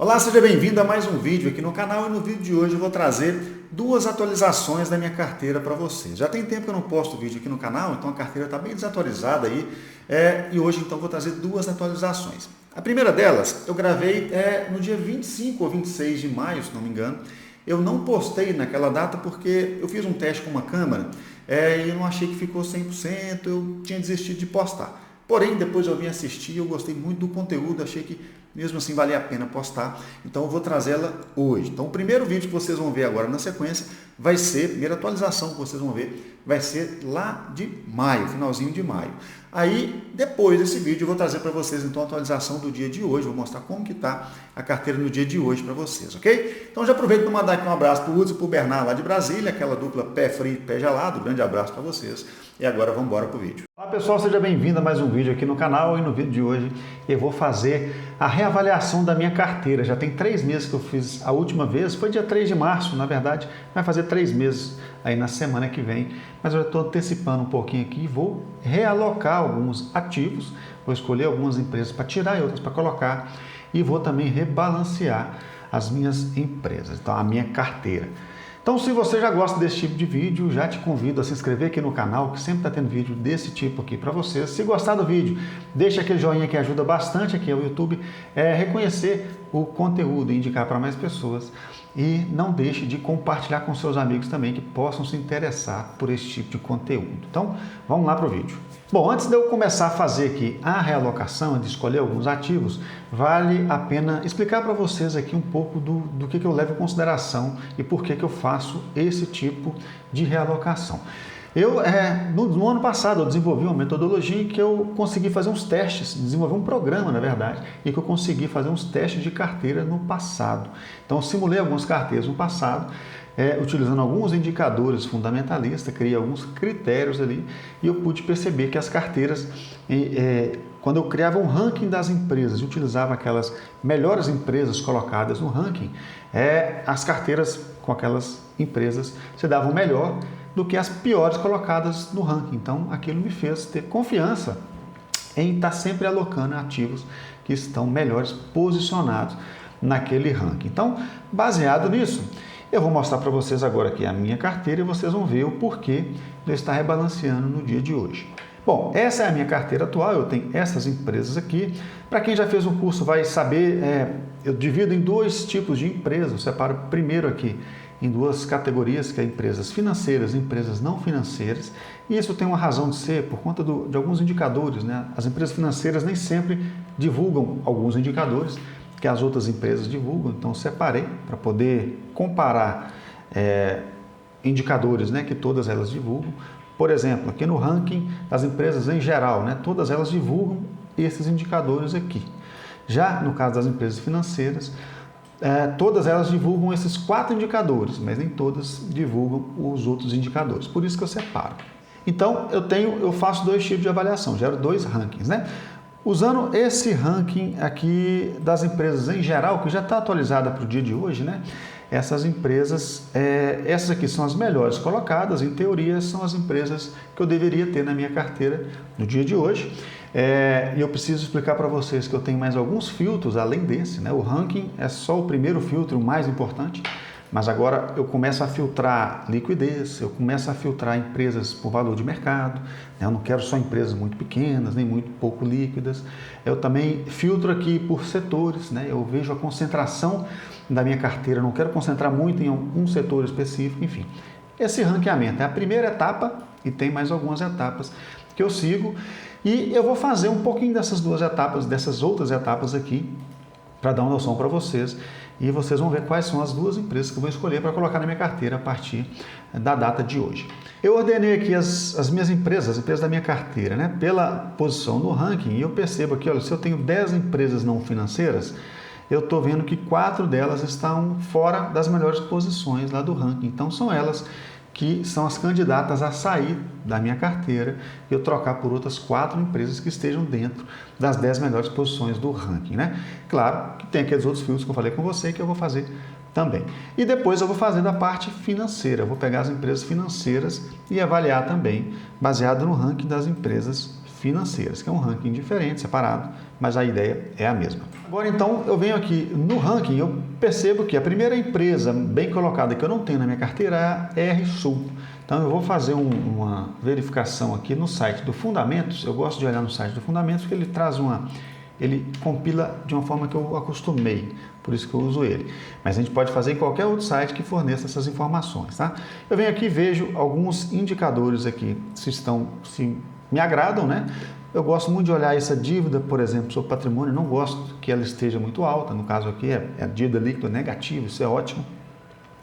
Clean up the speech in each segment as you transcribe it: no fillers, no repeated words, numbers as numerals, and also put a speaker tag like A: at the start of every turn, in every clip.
A: Olá, seja bem-vindo a mais um vídeo aqui no canal e no vídeo de hoje eu vou trazer duas atualizações da minha carteira para vocês. Já tem tempo que eu não posto vídeo aqui no canal, então a carteira está bem desatualizada aí e hoje então vou trazer duas atualizações. A primeira delas eu gravei no dia 25 ou 26 de maio, se não me engano. Eu não postei naquela data porque eu fiz um teste com uma câmera e eu não achei que ficou 100%, eu tinha desistido de postar. Porém, depois eu vim assistir, eu gostei muito do conteúdo, achei que mesmo assim valia a pena postar, então eu vou trazê-la hoje. Então o primeiro vídeo que vocês vão ver agora na sequência vai ser, a primeira atualização que vocês vão ver, vai ser lá de maio, finalzinho de maio. Aí, depois desse vídeo, eu vou trazer para vocês então a atualização do dia de hoje, vou mostrar como que está a carteira no dia de hoje para vocês, ok? Então já aproveito para mandar aqui um abraço para o Hudson e para o Bernardo lá de Brasília, aquela dupla pé frio e pé gelado, grande abraço para vocês. E agora vamos embora para o vídeo. Olá pessoal, seja bem-vindo a mais um vídeo aqui no canal e no vídeo de hoje eu vou fazer a reavaliação da minha carteira. Já tem 3 meses que eu fiz a última vez, foi dia 3 de março, na verdade, vai fazer 3 meses aí na semana que vem, mas eu já estou antecipando um pouquinho aqui e vou realocar alguns ativos, vou escolher algumas empresas para tirar e outras para colocar e vou também rebalancear as minhas empresas, então a minha carteira. Então, se você já gosta desse tipo de vídeo, já te convido a se inscrever aqui no canal, que sempre está tendo vídeo desse tipo aqui para vocês. Se gostar do vídeo, deixa aquele joinha que ajuda bastante aqui ao YouTube reconhecer o conteúdo e indicar para mais pessoas. E não deixe de compartilhar com seus amigos também que possam se interessar por esse tipo de conteúdo. Então, vamos lá para o vídeo. Bom, antes de eu começar a fazer aqui a realocação, de escolher alguns ativos, vale a pena explicar para vocês aqui um pouco do que eu levo em consideração e por que eu faço esse tipo de realocação. No ano passado, eu desenvolvi uma metodologia em que eu consegui fazer uns testes, desenvolver um programa, na verdade, e que eu consegui fazer uns testes de carteira no passado. Então, eu simulei algumas carteiras no passado, utilizando alguns indicadores fundamentalistas, criei alguns critérios ali, e eu pude perceber que as carteiras, quando eu criava um ranking das empresas e utilizava aquelas melhores empresas colocadas no ranking, as carteiras com aquelas empresas se davam melhor do que as piores colocadas no ranking. Então, aquilo me fez ter confiança em estar sempre alocando ativos que estão melhores posicionados naquele ranking. Então, baseado nisso, eu vou mostrar para vocês agora aqui a minha carteira e vocês vão ver o porquê de eu estar rebalanceando no dia de hoje. Bom, essa é a minha carteira atual, eu tenho essas empresas aqui. Para quem já fez o curso vai saber, eu divido em 2 tipos de empresas, eu separo primeiro aqui em 2 categorias, que é empresas financeiras e empresas não financeiras. E isso tem uma razão de ser por conta de alguns indicadores, né? As empresas financeiras nem sempre divulgam alguns indicadores que as outras empresas divulgam, então eu separei para poder comparar indicadores, né, que todas elas divulgam. Por exemplo, aqui no ranking das empresas em geral, né, todas elas divulgam esses indicadores aqui. Já no caso das empresas financeiras, todas elas divulgam esses 4 indicadores, mas nem todas divulgam os outros indicadores, por isso que eu separo. Então, eu faço 2 tipos de avaliação, gero 2 rankings, né? Usando esse ranking aqui das empresas em geral, que já está atualizada para o dia de hoje, né? Essas empresas, essas aqui são as melhores colocadas, em teoria são as empresas que eu deveria ter na minha carteira no dia de hoje. E eu preciso explicar para vocês que eu tenho mais alguns filtros além desse, né? O ranking é só o primeiro filtro, o mais importante, mas agora eu começo a filtrar liquidez, eu começo a filtrar empresas por valor de mercado, né? Eu não quero só empresas muito pequenas, nem muito pouco líquidas. Eu também filtro aqui por setores, né? Eu vejo a concentração da minha carteira, não quero concentrar muito em um setor específico, enfim. Esse ranqueamento é a primeira etapa e tem mais algumas etapas que eu sigo e eu vou fazer um pouquinho dessas 2 etapas, dessas outras etapas aqui, para dar uma noção para vocês e vocês vão ver quais são as 2 empresas que eu vou escolher para colocar na minha carteira a partir da data de hoje. Eu ordenei aqui as minhas empresas, as empresas da minha carteira, né, pela posição no ranking e eu percebo aqui, olha, se eu tenho 10 empresas não financeiras, eu estou vendo que 4 delas estão fora das melhores posições lá do ranking. Então, são elas que são as candidatas a sair da minha carteira e eu trocar por outras 4 empresas que estejam dentro das 10 melhores posições do ranking, né? Claro que tem aqueles outros filtros que eu falei com você que eu vou fazer também. E depois eu vou fazer da parte financeira, eu vou pegar as empresas financeiras e avaliar também, baseado no ranking das empresas financeiras, que é um ranking diferente, separado, mas a ideia é a mesma. Agora então eu venho aqui no ranking, eu percebo que a primeira empresa bem colocada que eu não tenho na minha carteira é a RSul. Então eu vou fazer uma verificação aqui no site do Fundamentos. Eu gosto de olhar no site do Fundamentos porque ele compila de uma forma que eu acostumei, por isso que eu uso ele. Mas a gente pode fazer em qualquer outro site que forneça essas informações, tá? Eu venho aqui e vejo alguns indicadores aqui, se me agradam, né? Eu gosto muito de olhar essa dívida, por exemplo, sobre patrimônio, não gosto que ela esteja muito alta, no caso aqui é a dívida líquida negativa, isso é ótimo.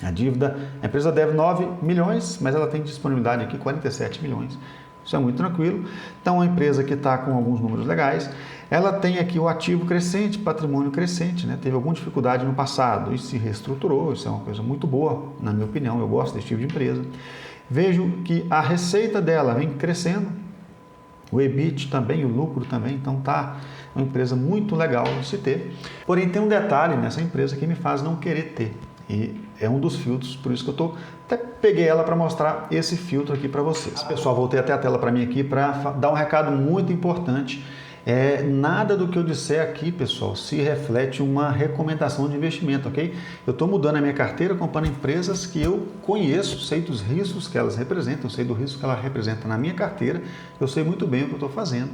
A: A empresa deve 9 milhões, mas ela tem disponibilidade aqui 47 milhões. Isso é muito tranquilo. Então, uma empresa que está com alguns números legais, ela tem aqui o ativo crescente, patrimônio crescente, né? Teve alguma dificuldade no passado e se reestruturou, isso é uma coisa muito boa, na minha opinião, eu gosto desse tipo de empresa. Vejo que a receita dela vem crescendo, o EBIT também, o lucro também, então tá uma empresa muito legal de se ter. Porém, tem um detalhe nessa empresa que me faz não querer ter, e é um dos filtros, por isso que eu até peguei ela para mostrar esse filtro aqui para vocês. Pessoal, voltei até a tela para mim aqui para dar um recado muito importante. Nada do que eu disser aqui, pessoal, se reflete uma recomendação de investimento, ok? Eu estou mudando a minha carteira, comprando empresas que eu conheço, sei dos riscos que elas representam, sei do risco que ela representa na minha carteira, eu sei muito bem o que eu estou fazendo.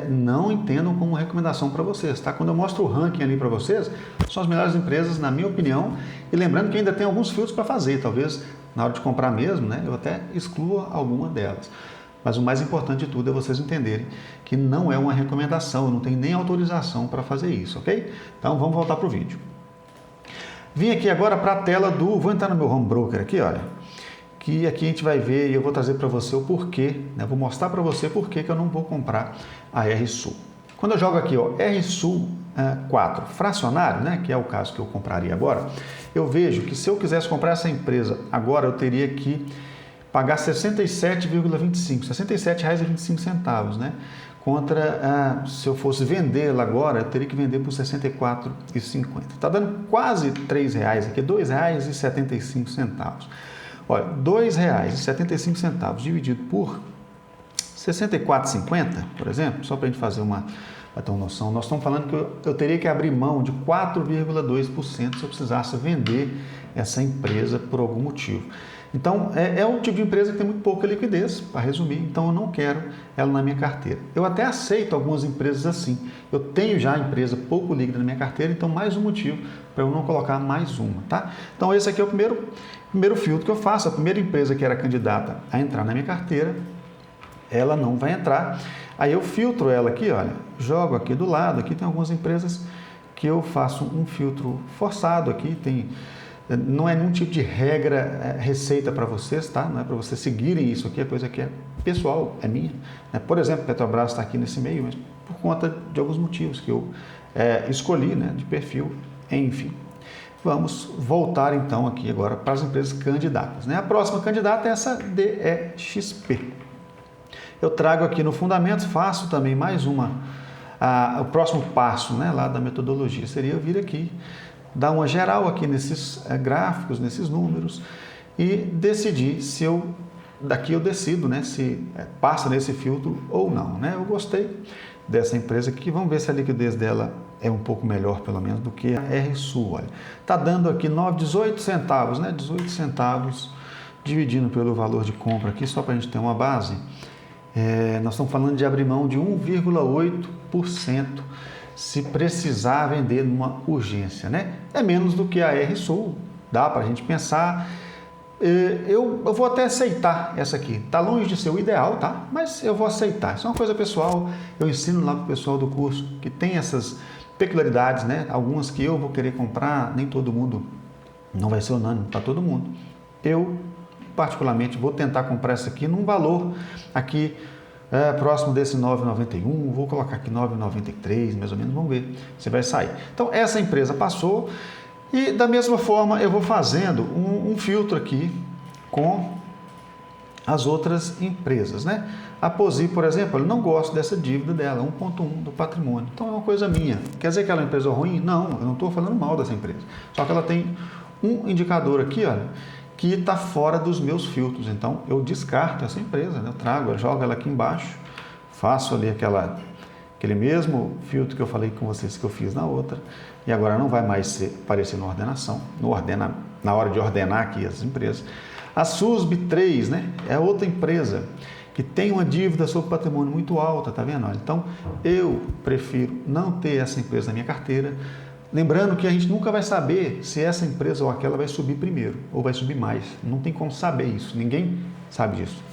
A: Não entendam como recomendação para vocês, tá? Quando eu mostro o ranking ali para vocês, são as melhores empresas, na minha opinião, e lembrando que ainda tem alguns filtros para fazer, talvez na hora de comprar mesmo, né? Eu até exclua alguma delas. Mas o mais importante de tudo é vocês entenderem que não é uma recomendação, eu não tenho nem autorização para fazer isso, ok? Então vamos voltar para o vídeo. Vim aqui agora para a tela vou entrar no meu home broker aqui, olha, que aqui a gente vai ver e eu vou trazer para você o porquê, né? Vou mostrar para você porquê que eu não vou comprar a RSul. Quando eu jogo aqui, ó, RSul 4 fracionário, né, que é o caso que eu compraria agora, eu vejo que se eu quisesse comprar essa empresa agora, eu teria que pagar R$ 67,25, R$ 67,25, né? Contra, se eu fosse vendê-la agora, eu teria que vender por R$ 64,50. Está dando quase R$ 3,00 aqui, R$ 2,75. Olha, R$ 2,75 dividido por R$ 64,50, por exemplo, só para a gente fazer para ter uma noção, nós estamos falando que eu teria que abrir mão de 4,2% se eu precisasse vender essa empresa por algum motivo. Então, é um tipo de empresa que tem muito pouca liquidez, para resumir, então eu não quero ela na minha carteira. Eu até aceito algumas empresas assim. Eu tenho já a empresa pouco líquida na minha carteira, então mais um motivo para eu não colocar mais uma, tá? Então, esse aqui é o primeiro filtro que eu faço. A primeira empresa que era candidata a entrar na minha carteira, ela não vai entrar. Aí eu filtro ela aqui, olha, jogo aqui do lado, aqui tem algumas empresas que eu faço um filtro forçado aqui, não é nenhum tipo de regra, receita para vocês, tá? Não é para vocês seguirem isso aqui, é coisa que é pessoal, é minha. Por exemplo, Petrobras está aqui nesse meio, mas por conta de alguns motivos que eu escolhi, né, de perfil, enfim. Vamos voltar então aqui agora para as empresas candidatas, né? A próxima candidata é essa DEXP. Eu trago aqui no Fundamentos, faço também mais o próximo passo, né, lá da metodologia seria eu vir aqui, dar uma geral aqui nesses gráficos, nesses números e decidir se daqui eu decido, né, se passa nesse filtro ou não, né? Eu gostei dessa empresa aqui, vamos ver se a liquidez dela é um pouco melhor, pelo menos, do que a RSul, olha. Tá dando aqui 18 centavos, né, 18 centavos dividindo pelo valor de compra aqui, só para a gente ter uma base. Nós estamos falando de abrir mão de 1,8% se precisar vender numa urgência, né? É menos do que a RSul, dá para a gente pensar. Eu vou até aceitar essa aqui. Está longe de ser o ideal, tá? Mas eu vou aceitar. Isso é uma coisa pessoal. Eu ensino lá para o pessoal do curso que tem essas peculiaridades, né? Algumas que eu vou querer comprar, nem todo mundo, não vai ser unânime para todo mundo. Eu particularmente vou tentar comprar essa aqui num valor aqui próximo desse 9,91, vou colocar aqui 9,93 mais ou menos, vamos ver se vai sair. Então essa empresa passou e da mesma forma eu vou fazendo um filtro aqui com as outras empresas, né? A Posi, por exemplo, eu não gosto dessa dívida dela, 1,1 do patrimônio, então é uma coisa minha. Quer dizer que ela é uma empresa ruim? Não, eu não estou falando mal dessa empresa, só que ela tem um indicador aqui, olha, que está fora dos meus filtros, então eu descarto essa empresa, né? Eu trago, eu jogo ela aqui embaixo,
B: faço ali aquele mesmo filtro que eu falei com vocês que eu fiz na outra, e agora não vai mais aparecer na ordenação, na hora de ordenar aqui as empresas. A SUSB 3, né, é outra empresa que tem uma dívida sobre patrimônio muito alta, tá vendo? Então, eu prefiro não ter essa empresa na minha carteira, lembrando que a gente nunca vai saber se essa empresa ou aquela vai subir primeiro, ou vai subir mais. Não tem como saber isso, ninguém sabe disso.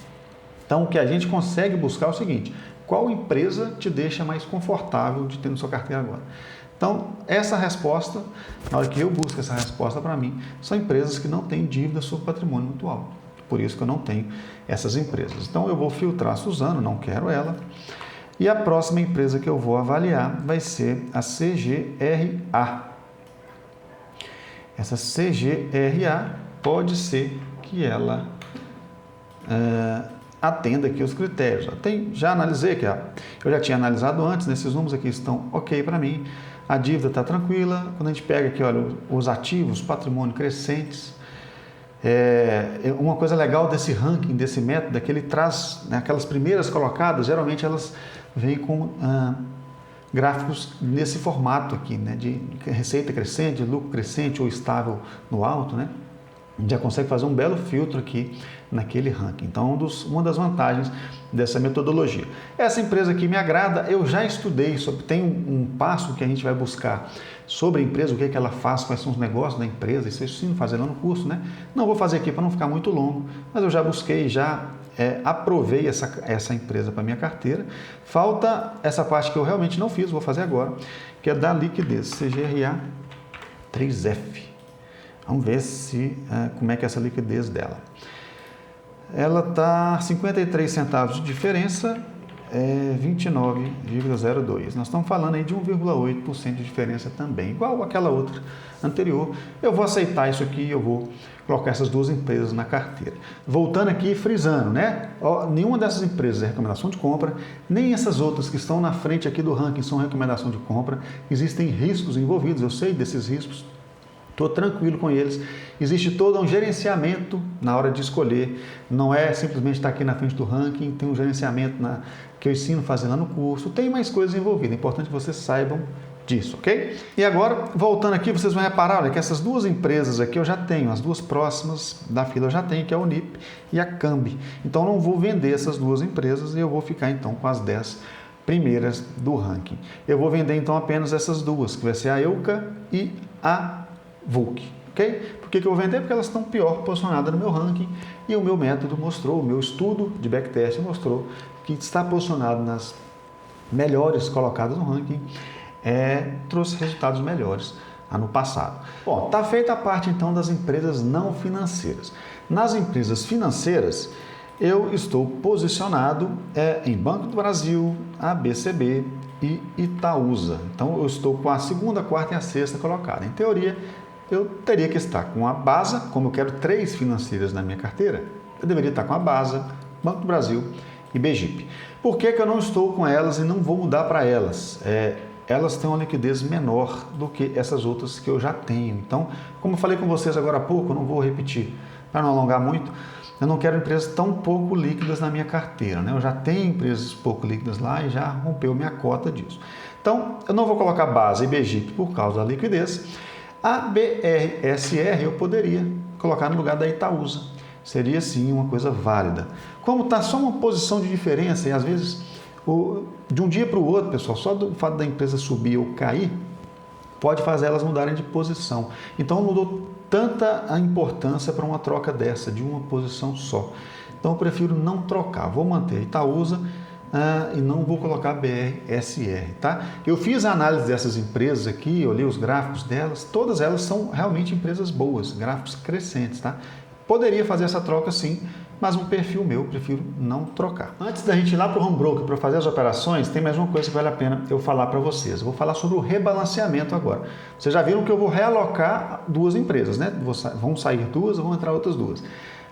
B: Então, o que a gente consegue buscar é o seguinte: qual empresa te deixa mais confortável de ter na sua carteira agora? Então, essa resposta, na hora que eu busco essa resposta para mim, são empresas que não têm dívida sobre patrimônio muito alto. Por isso que eu não tenho essas empresas. Então, eu vou filtrar a Suzano, não quero ela. E a próxima empresa que eu vou avaliar vai ser a CGRA. Essa CGRA pode ser que ela atenda aqui os critérios. Já analisei aqui, eu já tinha analisado antes, nesses números aqui estão ok para mim. A dívida está tranquila. Quando a gente pega aqui, olha, os ativos, patrimônio crescentes. Uma coisa legal desse ranking, desse método, é que ele traz, né, aquelas primeiras colocadas, geralmente elas vêm com gráficos nesse formato aqui, né, de receita crescente, lucro crescente ou estável no alto, né? A gente já consegue fazer um belo filtro aqui naquele ranking. Então, uma das vantagens dessa metodologia. Essa empresa aqui me agrada, eu já estudei sobre, tem um passo que a gente vai buscar sobre a empresa, o que é que ela faz, quais são os negócios da empresa, isso eu ensino fazer lá no curso, né? Não vou fazer aqui para não ficar muito longo, mas eu já busquei, já aprovei essa empresa para minha carteira. Falta essa parte que eu realmente não fiz, vou fazer agora, que é da liquidez, CGRA 3F. Vamos ver como é que é essa liquidez dela. Ela está 53 centavos de diferença, 29,02. Nós estamos falando aí de 1,8% de diferença também, igual aquela outra anterior. Eu vou aceitar isso aqui, eu vou colocar essas duas empresas na carteira. Voltando aqui, frisando, né? Nenhuma dessas empresas é recomendação de compra, nem essas outras que estão na frente aqui do ranking são recomendação de compra. Existem riscos envolvidos, eu sei desses riscos. Estou tranquilo com eles. Existe todo um gerenciamento na hora de escolher. Não é simplesmente estar aqui na frente do ranking, tem um gerenciamento que eu ensino a fazer lá no curso. Tem mais coisas envolvidas. É importante que vocês saibam disso, ok? E agora, voltando aqui, vocês vão reparar, olha, que essas duas empresas aqui eu já tenho, as duas próximas da fila eu já tenho, que é a Unip e a Cambi. Então, não vou vender essas duas empresas e eu vou ficar, então, com as 10 primeiras do ranking. Eu vou vender, então, apenas essas duas, que vai ser a Euca e a VUC, ok? Por que eu vou vender? Porque elas estão pior posicionadas no meu ranking e o meu método mostrou, o meu estudo de backtest mostrou que está posicionado nas melhores colocadas no ranking, trouxe resultados melhores ano passado. Bom, está feita a parte então das empresas não financeiras. Nas empresas financeiras, eu estou posicionado em Banco do Brasil, ABCB e Itaúsa. Então, eu estou com a segunda, quarta e a sexta colocada. Em teoria, eu teria que estar com a BASA, como eu quero 3 financeiras na minha carteira, eu deveria estar com a BASA, Banco do Brasil e BGIP. Por que eu não estou com elas e não vou mudar para elas? Elas têm uma liquidez menor do que essas outras que eu já tenho. Então, como eu falei com vocês agora há pouco, eu não vou repetir, para não alongar muito, eu não quero empresas tão pouco líquidas na minha carteira, né? Eu já tenho empresas pouco líquidas lá e já rompeu minha cota disso. Então, eu não vou colocar BASA e BGIP por causa da liquidez. A BRSR eu poderia colocar no lugar da Itaúsa. Seria sim uma coisa válida. Como está só uma posição de diferença e às vezes de um dia para o outro, pessoal, só do fato da empresa subir ou cair, pode fazer elas mudarem de posição. Então, não dou tanta importância para uma troca dessa, de uma posição só. Então, eu prefiro não trocar. Vou manter a Itaúsa e não vou colocar BRSR, tá? Eu fiz a análise dessas empresas aqui, olhei os gráficos delas, todas elas são realmente empresas boas, gráficos crescentes, tá? Poderia fazer essa troca sim, mas um perfil meu, prefiro não trocar. Antes da gente ir lá para o home broker para fazer as operações, tem mais uma coisa que vale a pena eu falar para vocês. Eu vou falar sobre o rebalanceamento agora. Vocês já viram que eu vou realocar duas empresas, né? Vão sair duas, vão entrar outras duas.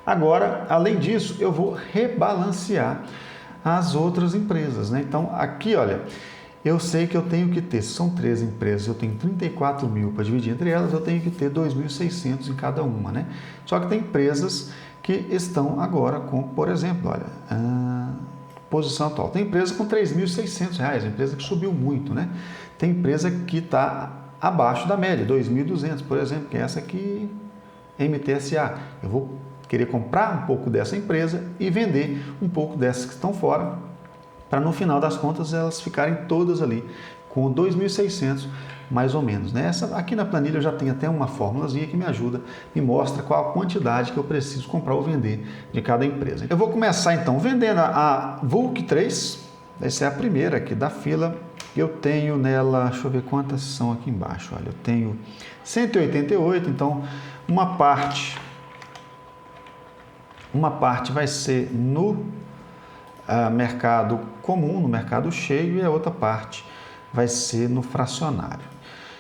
B: Agora, além disso, eu vou rebalancear as outras empresas, né? Então, aqui, olha, eu sei que eu tenho que ter, são 13 empresas, eu tenho 34 mil para dividir entre elas, eu tenho que ter 2.600 em cada uma, né? Só que tem empresas que estão agora com, por exemplo, olha, posição atual. Tem empresa com R$ 3.600, empresa que subiu muito, né? Tem empresa que está abaixo da média, 2.200, por exemplo, que é essa aqui, MTSA. Eu vou querer comprar um pouco dessa empresa e vender um pouco dessas que estão fora, para no final das contas elas ficarem todas ali com 2.600 mais ou menos, né? Aqui na planilha eu já tenho até uma fórmulazinha que me ajuda, me mostra qual a quantidade que eu preciso comprar ou vender de cada empresa. Eu vou começar então vendendo a Vulc 3, essa é a primeira aqui da fila. Eu tenho nela, deixa eu ver quantas são aqui embaixo, olha, eu tenho 188, então uma parte vai ser no mercado comum, no mercado cheio, e a outra parte vai ser no fracionário.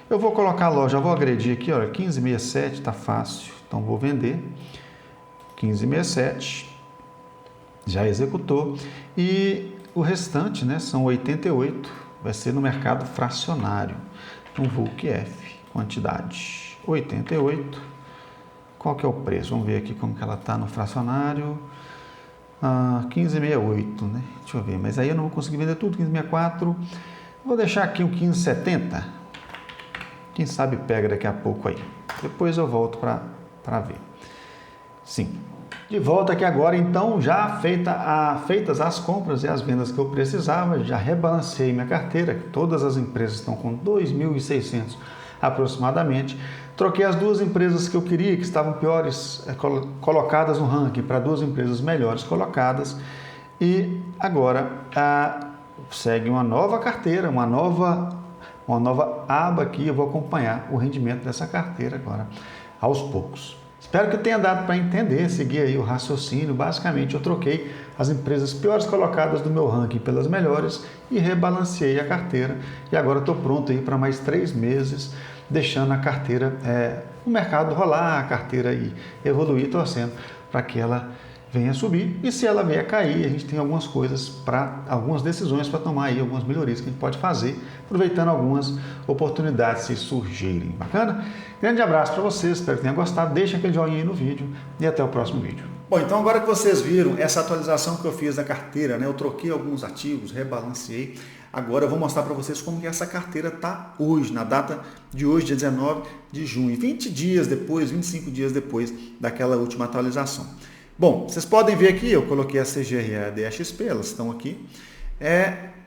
B: Eu vou colocar a loja, vou agredir aqui, olha, 15,67, tá fácil, então vou vender 15,67, já executou, e o restante, né, são 88, vai ser no mercado fracionário. Então, Vulc F, quantidade 88, qual que é o preço? Vamos ver aqui como que ela está no fracionário. 15,68, né? Deixa eu ver, mas aí eu não vou conseguir vender tudo, 15,64. Vou deixar aqui o 15,70. Quem sabe pega daqui a pouco aí. Depois eu volto para ver. Sim. De volta aqui agora, então, já feitas as compras e as vendas que eu precisava, já rebalancei minha carteira, todas as empresas estão com 2.600 aproximadamente. Troquei as duas empresas que eu queria, que estavam piores colocadas no ranking, para duas empresas melhores colocadas. E agora segue uma nova carteira, uma nova aba aqui. Eu vou acompanhar o rendimento dessa carteira agora, aos poucos. Espero que tenha dado para entender, seguir aí o raciocínio. Basicamente, eu troquei as empresas piores colocadas do meu ranking pelas melhores e rebalanceei a carteira. E agora estou pronto aí para mais 3 meses, deixando a carteira, o mercado rolar, a carteira aí evoluir, torcendo para que ela venha subir. E se ela vier cair, a gente tem algumas coisas, algumas decisões para tomar aí, algumas melhorias que a gente pode fazer, aproveitando algumas oportunidades se surgirem. Bacana? Grande abraço para vocês, espero que tenham gostado. Deixa aquele joinha aí no vídeo e até o próximo vídeo.
A: Bom, então agora que vocês viram essa atualização que eu fiz da carteira, né? Eu troquei alguns ativos, rebalanceei. Agora eu vou mostrar para vocês como que essa carteira está hoje, na data de hoje, dia 19 de junho, 20 dias depois, 25 dias depois daquela última atualização. Bom, vocês podem ver aqui, eu coloquei a CGR e a DXP, elas estão aqui,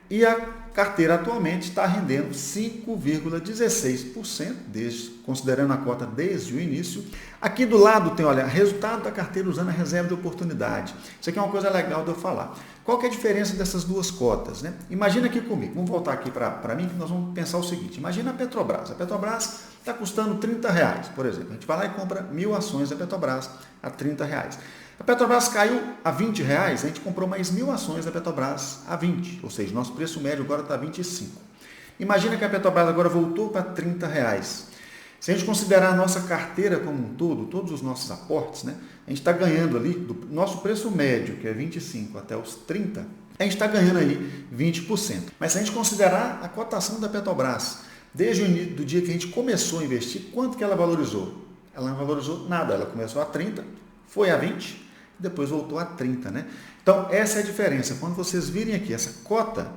A: e a carteira atualmente está rendendo 5,16%, considerando a cota desde o início. Aqui do lado tem, olha, resultado da carteira usando a reserva de oportunidade. Isso aqui é uma coisa legal de eu falar. Qual que é a diferença dessas duas cotas, né? Imagina aqui comigo, vamos voltar aqui para mim, que nós vamos pensar o seguinte. Imagina a Petrobras. A Petrobras está custando R$30, por exemplo. A gente vai lá e compra 1.000 ações da Petrobras a R$30. A Petrobras caiu a R$20, a gente comprou mais 1.000 ações da Petrobras a 20, ou seja, nosso preço médio agora está 25. Imagina que a Petrobras agora voltou para R$30. Se a gente considerar a nossa carteira como um todo, todos os nossos aportes, né, a gente está ganhando ali, do nosso preço médio, que é 25 até os 30, a gente está ganhando aí 20%. Mas se a gente considerar a cotação da Petrobras, desde o início do dia que a gente começou a investir, quanto que ela valorizou? Ela não valorizou nada, ela começou a 30, foi a 20, depois voltou a 30, né? Então, essa é a diferença. Quando vocês virem aqui, essa cota,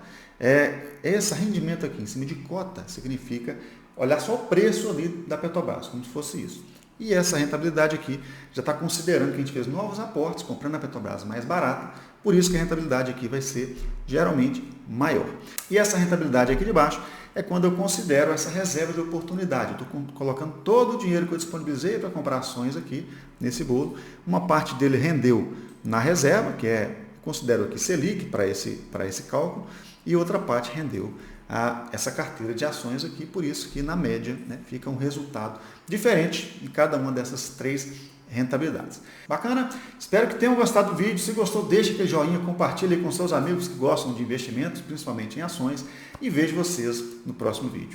A: esse rendimento aqui em cima de cota, significa olhar só o preço ali da Petrobras, como se fosse isso. E essa rentabilidade aqui já está considerando que a gente fez novos aportes, comprando a Petrobras mais barata, por isso que a rentabilidade aqui vai ser geralmente maior. E essa rentabilidade aqui de baixo é quando eu considero essa reserva de oportunidade. Eu estou colocando todo o dinheiro que eu disponibilizei para comprar ações aqui nesse bolo. Uma parte dele rendeu na reserva, que considero aqui Selic para esse cálculo, e outra parte rendeu essa carteira de ações aqui, por isso que na média, né, fica um resultado diferente em cada uma dessas 3 rentabilidades. Bacana? Espero que tenham gostado do vídeo. Se gostou, deixe aquele joinha, compartilhe com seus amigos que gostam de investimentos, principalmente em ações, e vejo vocês no próximo vídeo.